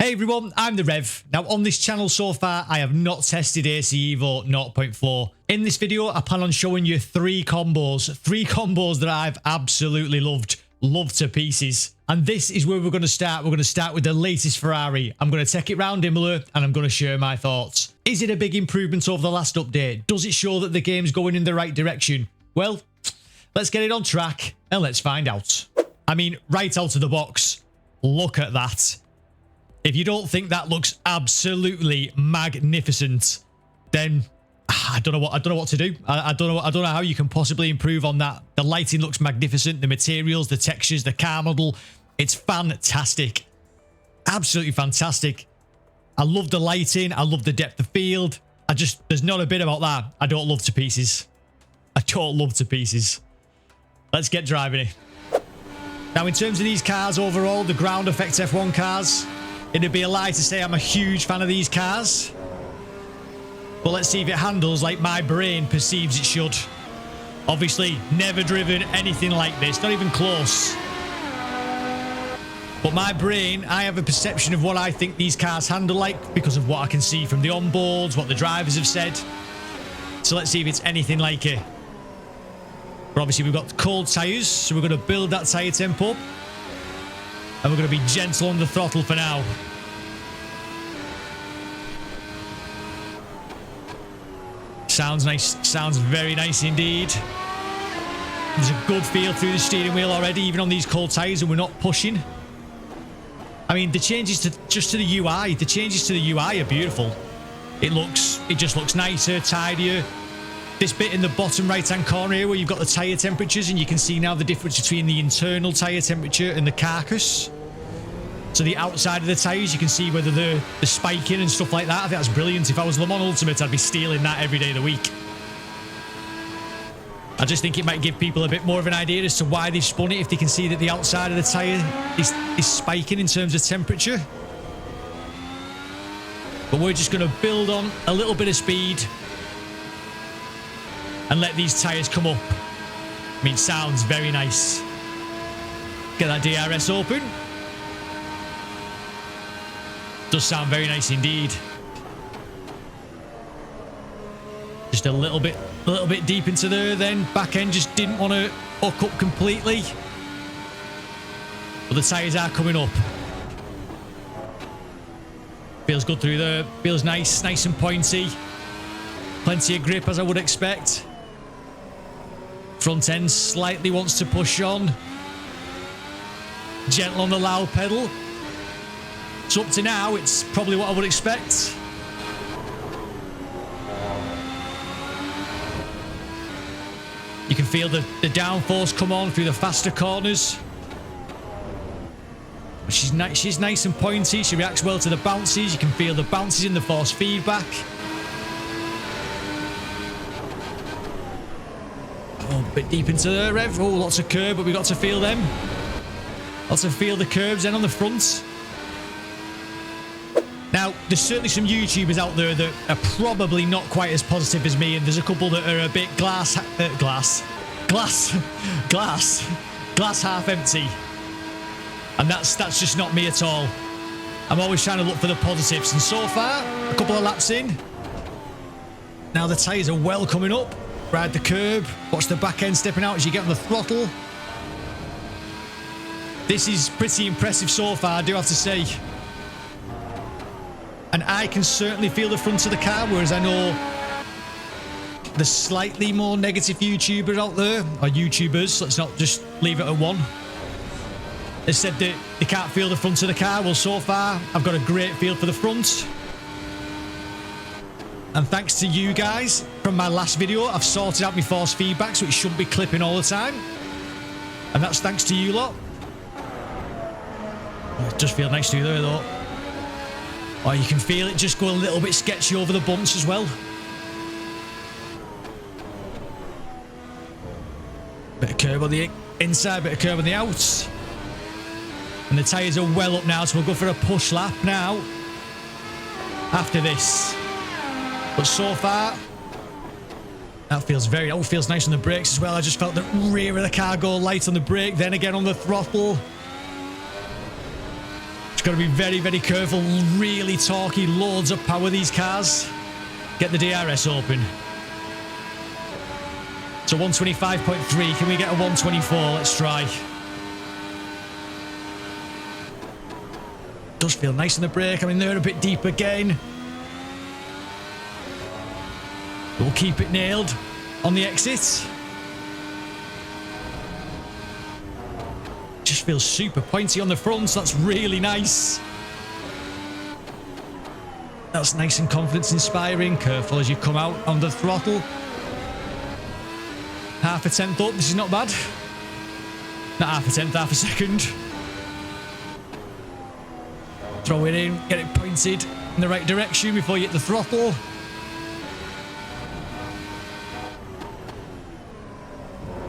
Hey everyone, I'm the Rev. Now on this channel so far, I have not tested AC Evo 0.4. In this video, I plan on showing you three combos that I've absolutely loved to pieces. And this is where we're going to start. We're going to start with the latest Ferrari. I'm going to take it round Imola and I'm going to share my thoughts. Is it a big improvement over the last update? Does it show that the game's going in the right direction? Well, let's get it on track and let's find out. I mean, right out of the box, look at that. If you don't think that looks absolutely magnificent, then I don't know what to do. I don't know how you can possibly improve on that. The lighting looks magnificent, the materials, the textures, the car model. It's fantastic. Absolutely fantastic. I love the lighting, I love the depth of field. There's not a bit about that I don't love to pieces. I don't love to pieces. Let's get driving it. Now in terms of these cars overall, the ground effect F1 cars, it'd be a lie to say I'm a huge fan of these cars. But let's see if it handles like my brain perceives it should. Obviously, never driven anything like this, not even close. But my brain, I have a perception of what I think these cars handle like because of what I can see from the onboards, what the drivers have said. So let's see if it's anything like it. But obviously we've got cold tyres, so we're going to build that tyre temp up. And we're going to be gentle on the throttle for now. Sounds nice. Sounds very nice indeed. There's a good feel through the steering wheel already, even on these cold tyres, and we're not pushing. I mean, the changes to the UI. The changes to the UI are beautiful. It just looks nicer, tidier. This bit in the bottom right-hand corner here where you've got the tyre temperatures, and you can see now the difference between the internal tyre temperature and the carcass. So the outside of the tyres, you can see whether they're spiking and stuff like that. I think that's brilliant. If I was Le Mans Ultimate, I'd be stealing that every day of the week. I just think it might give people a bit more of an idea as to why they've spun it, if they can see that the outside of the tyre is spiking in terms of temperature. But we're just going to build on a little bit of speed and let these tyres come up. I mean, sounds very nice. Get that DRS open. Does sound very nice indeed. Just a little bit deep into there then. Back end just didn't want to hook up completely. But the tyres are coming up. Feels good through there. Feels nice and pointy. Plenty of grip as I would expect. Front end slightly wants to push on. Gentle on the loud pedal. So up to now, it's probably what I would expect. You can feel the downforce come on through the faster corners. She's nice and pointy. She reacts well to the bounces. You can feel the bounces in the force feedback. Oh, a bit deep into the rev. Oh, lots of curb, but we've got to feel them. Lots to feel the curbs then on the front. Now, there's certainly some YouTubers out there that are probably not quite as positive as me, and there's a couple that are a bit glass half empty. And that's just not me at all. I'm always trying to look for the positives, and so far, a couple of laps in. Now the tyres are well coming up. Ride the curb, watch the back end stepping out as you get on the throttle. This is pretty impressive so far, I do have to say. And I can certainly feel the front of the car, whereas I know the slightly more negative YouTubers out there, or YouTubers, let's not just leave it at one. They said that they can't feel the front of the car. Well, so far, I've got a great feel for the front. And thanks to you guys, from my last video, I've sorted out my force feedback, so it shouldn't be clipping all the time. And that's thanks to you lot. It does feel nice to you there, though. Oh, you can feel it just go a little bit sketchy over the bumps as well. Bit of curb on the inside, bit of curb on the outs. And the tyres are well up now, so we'll go for a push lap now. After this. But so far, that feels feels nice on the brakes as well. I just felt the rear of the car go light on the brake, then again on the throttle. Got to be very, very careful. Really torquey, loads of power, these cars. Get the DRS open. So 125.3. Can we get a 124? Let's try. Does feel nice on the brake. I mean, they're a bit deep again. We'll keep it nailed on the exit. Just feels super pointy on the front. So that's really nice. That's nice and confidence inspiring. Careful as you come out on the throttle. Half a tenth up. This is not bad. Not half a tenth, half a second. Throw it in. Get it pointed in the right direction before you hit the throttle.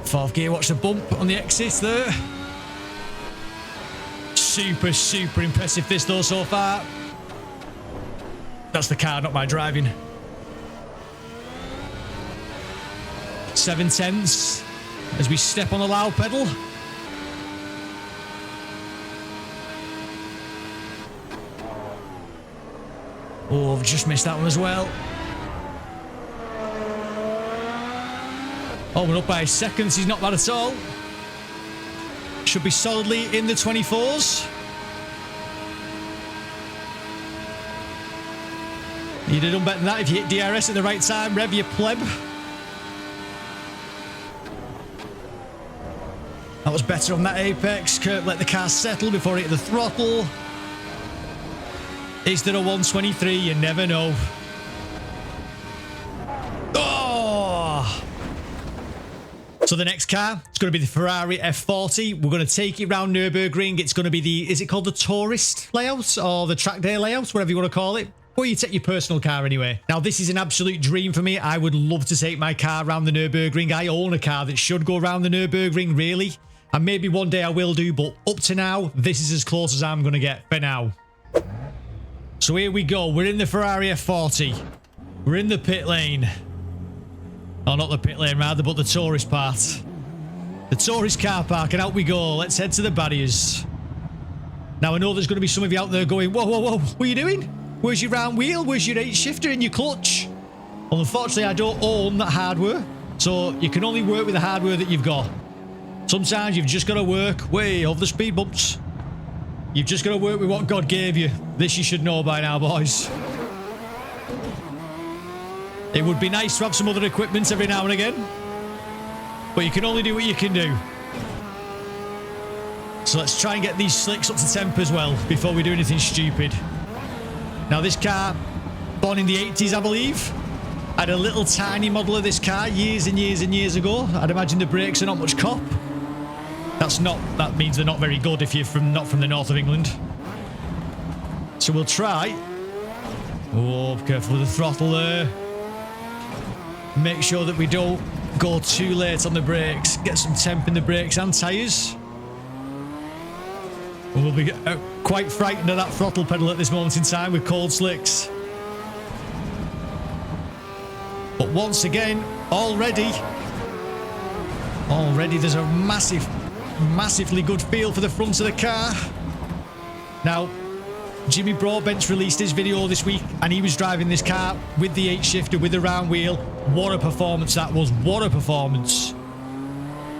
Fourth gear. Watch the bump on the exit there. Super, super impressive this though so far. That's the car, not my driving. 7 tenths as we step on the loud pedal. Oh, I've just missed that one as well. Oh, we're up by seconds. He's not bad at all. Should be solidly in the 24s. You'd have done better than that if you hit DRS at the right time. Rev your pleb. That was better on that apex. Kurt let the car settle before it hit the throttle. Is there a 123? You never know. Oh! So the next car, it's going to be the Ferrari F40. We're going to take it round Nürburgring. It's going to be the, is it called the tourist layout or the track day layout, whatever you want to call it? Or you take your personal car anyway. Now, this is an absolute dream for me. I would love to take my car around the Nürburgring. I own a car that should go around the Nürburgring, really. And maybe one day I will do, but up to now, this is as close as I'm going to get for now. So here we go. We're in the Ferrari F40. We're in the pit lane. Oh, not the pit lane, rather, but the tourist part. The tourist car park, and out we go. Let's head to the barriers. Now, I know there's going to be some of you out there going, whoa, whoa, whoa, what are you doing? Where's your round wheel? Where's your 8-shifter and your clutch? Well, unfortunately, I don't own that hardware, so you can only work with the hardware that you've got. Sometimes you've just got to work way over the speed bumps. You've just got to work with what God gave you. This you should know by now, boys. It would be nice to have some other equipment every now and again, but you can only do what you can do. So let's try and get these slicks up to temp as well before we do anything stupid. Now this car, born in the 80s, I believe. I had a little tiny model of this car years and years and years ago. I'd imagine the brakes are not much cop. That means they're not very good if you're not from the north of England. So we'll try. Oh, be careful with the throttle there. Make sure that we don't go too late on the brakes. Get some temp in the brakes and tyres. We'll be quite frightened of that throttle pedal at this moment in time with cold slicks. But once again, already there's a massively good feel for the front of the car. Now, Jimmy Broadbent's released his video this week, and he was driving this car with the 8-shifter, with the round wheel. What a performance that was. What a performance.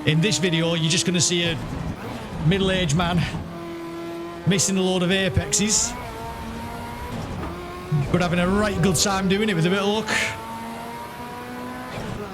In this video, you're just going to see a middle-aged man missing a load of apexes, but having a right good time doing it with a bit of luck.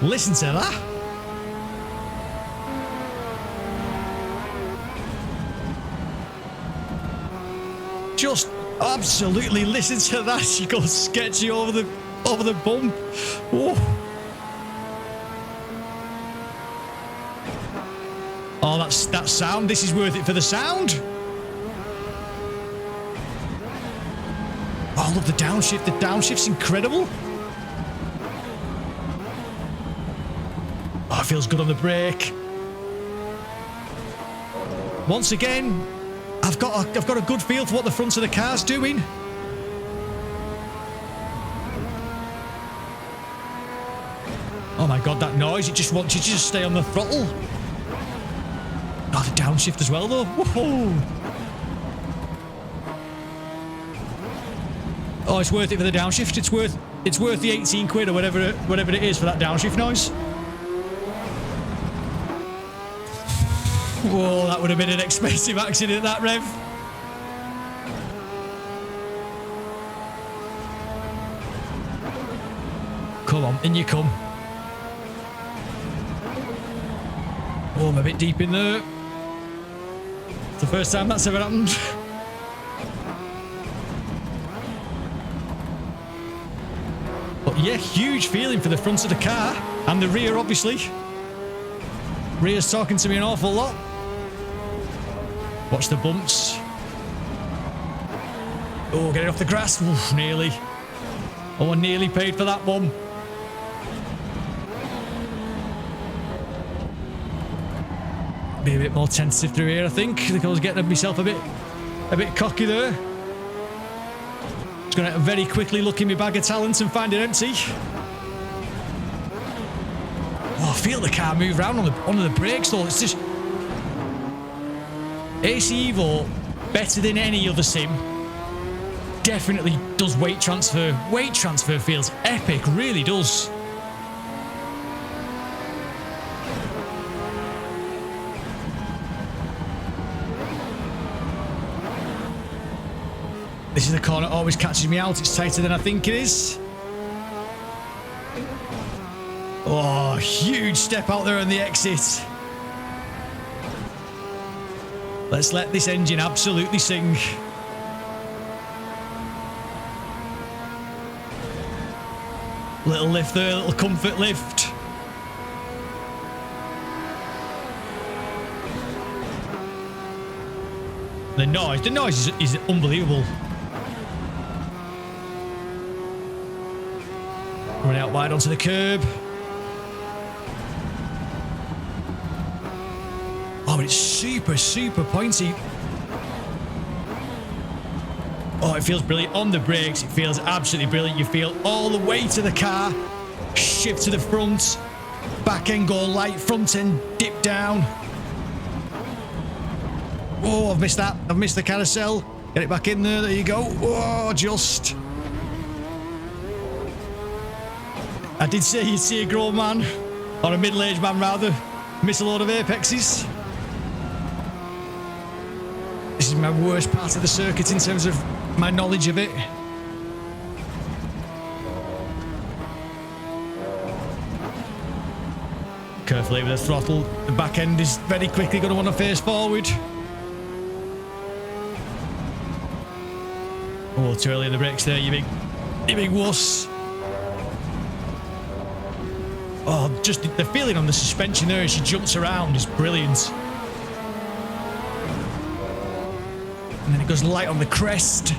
Listen to that. Just absolutely listen to that. She goes sketchy over the bump. Oh. Oh, that sound. This is worth it for the sound. Oh, look, the downshift. The downshift's incredible. Oh, it feels good on the brake. Once again, I've got a good feel for what the front of the car's doing. Oh my God, that noise. It just wants you to just stay on the throttle. Oh, the downshift as well, though. Whoa. Oh, it's worth it for the downshift. It's worth the 18 quid or whatever it is for that downshift noise. Whoa, that would have been an expensive accident, that rev. Come on, in you come. Oh, I'm a bit deep in there. It's the first time that's ever happened. But yeah, huge feeling for the front of the car and the rear, obviously. Rear's talking to me an awful lot. Watch the bumps. Oh, get it off the grass. Oof, nearly. Oh, I nearly paid for that one. Be a bit more tentative through here, I think. I think I was getting myself a bit cocky there. Just going to very quickly look in my bag of talent and find it empty. Oh, I feel the car move around on the brakes though. It's just... AC Evo, better than any other sim, definitely does weight transfer. Weight transfer feels epic, really does. This is the corner that always catches me out. It's tighter than I think it is. Oh, huge step out there on the exit. Let's let this engine absolutely sing. Little lift there, little comfort lift. The noise is unbelievable. Running out wide onto the curb. Oh, but it's super, super pointy. Oh, it feels brilliant. On the brakes, it feels absolutely brilliant. You feel all the weight of the car. Shift to the front. Back end go light. Front end dip down. Oh, I've missed that. I've missed the carousel. Get it back in there. There you go. Oh, just. I did say you'd see a grown man, or a middle-aged man rather, miss a load of apexes. This is my worst part of the circuit in terms of my knowledge of it. Carefully with the throttle. The back end is very quickly going to want to face forward. Oh, too early in the brakes there, you big wuss. Oh, just the feeling on the suspension there as she jumps around is brilliant. And then it goes light on the crest.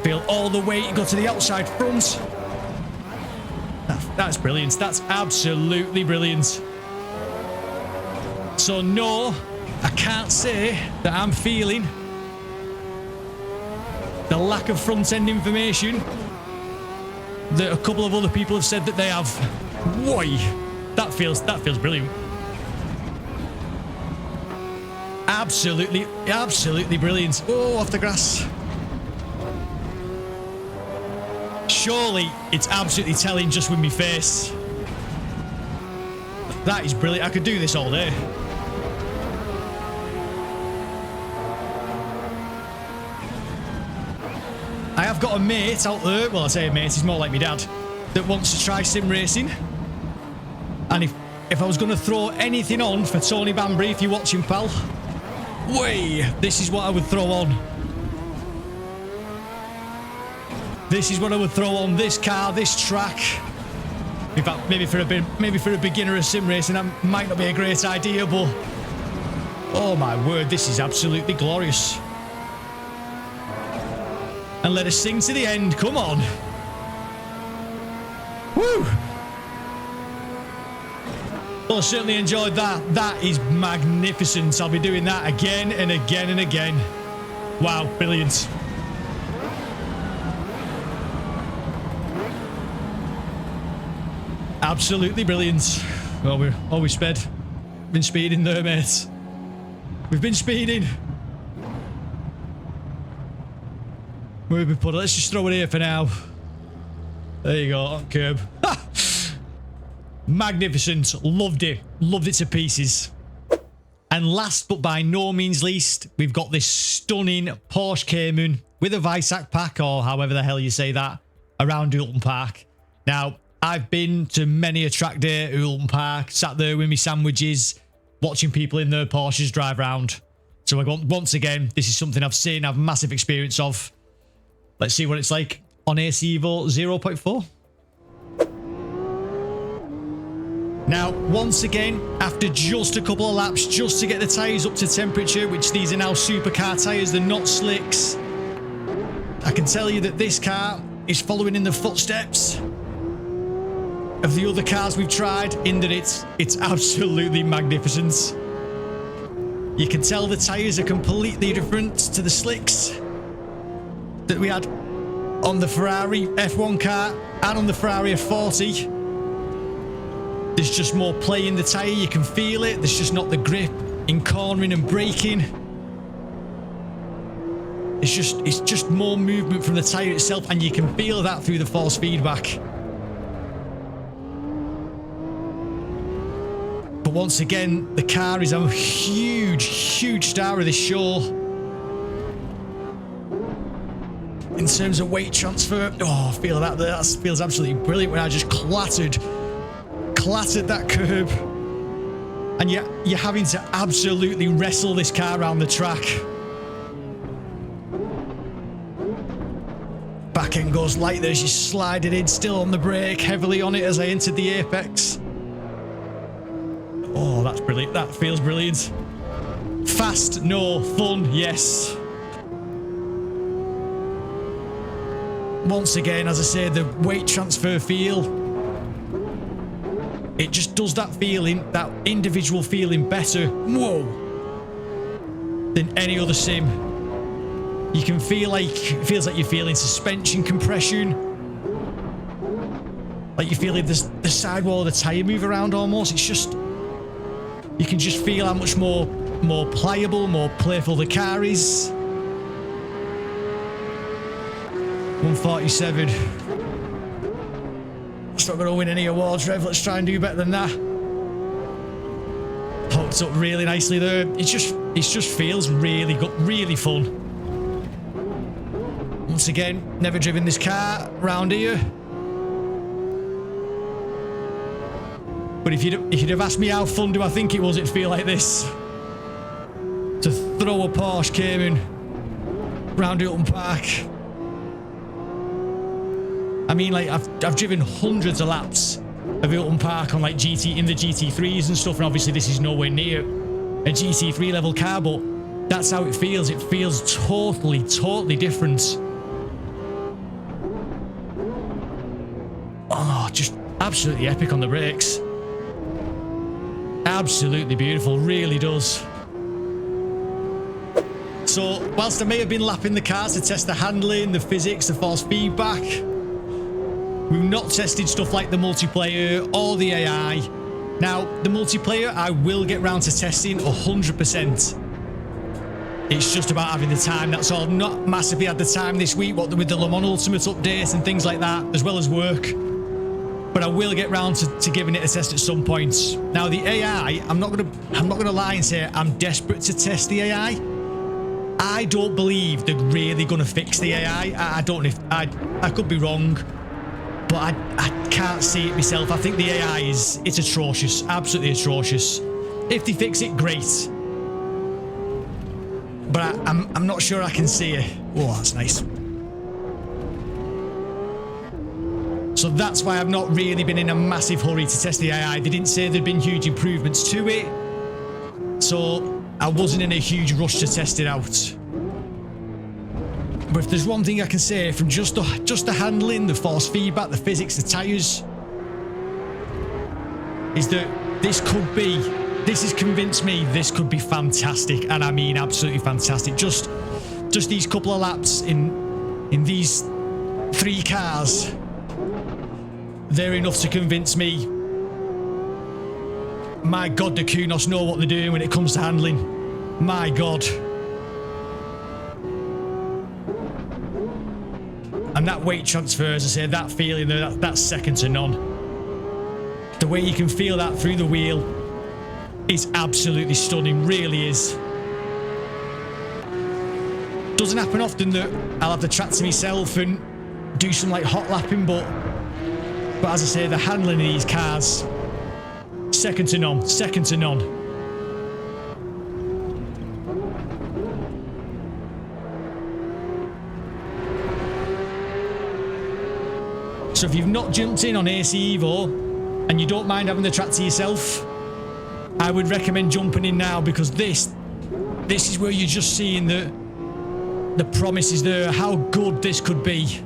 Feel all the weight go to the outside front. That's brilliant. That's absolutely brilliant. So no, I can't say that I'm feeling the lack of front-end information that a couple of other people have said that they have. Why? That feels brilliant. Absolutely brilliant. Oh, off the grass. Surely it's absolutely telling just with my face. That is brilliant. I could do this all day. I have got a mate out there, well I say a mate, he's more like my dad, that wants to try sim racing. And if I was going to throw anything on for Tony Banbury, if you're watching, pal, this is what I would throw on. This is what I would throw on this car, this track. In fact, maybe for a beginner of sim racing, that might not be a great idea, but oh my word, this is absolutely glorious. And let us sing to the end. Come on. Woo! Well, I certainly enjoyed that. That is magnificent. I'll be doing that again and again and again. Wow, brilliant. Absolutely brilliant. Well, we're always sped. Been speeding there, mate. We've been speeding. Where have we put it? Let's just throw it here for now. There you go, on curb. Magnificent. Loved it. Loved it to pieces. And last but by no means least, we've got this stunning Porsche Cayman with a Weissach pack, or however the hell you say that, around Oulton Park. Now, I've been to many a track day at Oulton Park, sat there with me sandwiches, watching people in their Porsches drive around. So once again, this is something I've seen, I've massive experience of. Let's see what it's like on AC EVO 0.4. Now, once again, after just a couple of laps, just to get the tyres up to temperature, which these are now supercar tyres, they're not slicks. I can tell you that this car is following in the footsteps of the other cars we've tried, in that it's absolutely magnificent. You can tell the tyres are completely different to the slicks that we had on the Ferrari F1 car and on the Ferrari F40. There's just more play in the tyre, you can feel it. There's just not the grip in cornering and braking. It's just more movement from the tyre itself, and you can feel that through the force feedback. But once again, the car is a huge, huge star of this show. In terms of weight transfer, oh, I feel that there. That feels absolutely brilliant when I just clattered that curb. And you're having to absolutely wrestle this car around the track. Back end goes light there as you slide it in, still on the brake, heavily on it as I entered the apex. Oh, that's brilliant. That feels brilliant. Fast, no. Fun, yes. Once again, as I say, the weight transfer feel, it just does that feeling, that individual feeling better, whoa, than any other sim. You can feel like, it feels like you're feeling suspension compression, like you're feeling the sidewall of the tyre move around almost. It's just, you can just feel how much more pliable, more playful the car is. 147. It's not going to win any awards, Rev. Let's try and do better than that. Hooked up really nicely there. It just feels really good, really fun. Once again, never driven this car round here. But if you'd have asked me how fun do I think it was, it'd feel like this. To throw a Porsche Cayman round Oulton Park. I mean, like, I've driven hundreds of laps of Oulton Park on, like, in the GT3s and stuff, and obviously this is nowhere near a GT3 level car, but that's how it feels. It feels totally, totally different. Oh, just absolutely epic on the brakes. Absolutely beautiful, really does. So, whilst I may have been lapping the cars to test the handling, the physics, the force feedback, we've not tested stuff like the multiplayer or the AI. Now, the multiplayer I will get round to testing 100%. It's just about having the time, that's all. I've not massively had the time this week, what with the Le Mans Ultimate updates and things like that, as well as work. But I will get round to giving it a test at some point. Now, the AI, I'm not gonna lie and say I'm desperate to test the AI. I don't believe they're really gonna fix the AI. I don't know if I could be wrong. But I can't see it myself. I think the AI it's atrocious, absolutely atrocious. If they fix it, great. But I'm not sure I can see it. Oh, that's nice. So that's why I've not really been in a massive hurry to test the AI. They didn't say there'd been huge improvements to it, so I wasn't in a huge rush to test it out. But if there's one thing I can say from just the handling, the force feedback, the physics, the tyres, is that this has convinced me this could be fantastic, and I mean absolutely fantastic. Just these couple of laps in these three cars, they're enough to convince me, my God, the Kunos know what they're doing when it comes to handling. My God. And that weight transfer, as I say, that feeling there, that's second to none. The way you can feel that through the wheel is absolutely stunning, really is. Doesn't happen often that I'll have the track to myself and do some like hot lapping, but as I say, the handling of these cars, second to none, second to none. So if you've not jumped in on AC Evo and you don't mind having the track to yourself, I would recommend jumping in now, because this is where you're just seeing the promises there, how good this could be.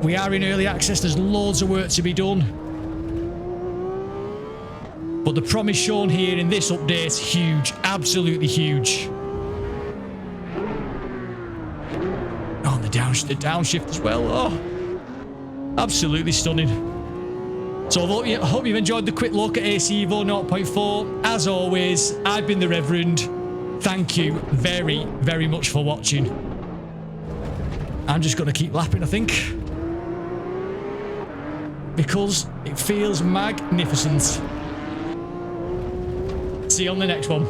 We are in early access, there's loads of work to be done. But the promise shown here in this update, huge, absolutely huge. Oh, and the downshift as well, oh, absolutely stunning. So I hope you've enjoyed the quick look at AC Evo 0.4. As always, I've been the Reverend. Thank you very, very much for watching. I'm just going to keep lapping, I think, because it feels magnificent. See you on the next one.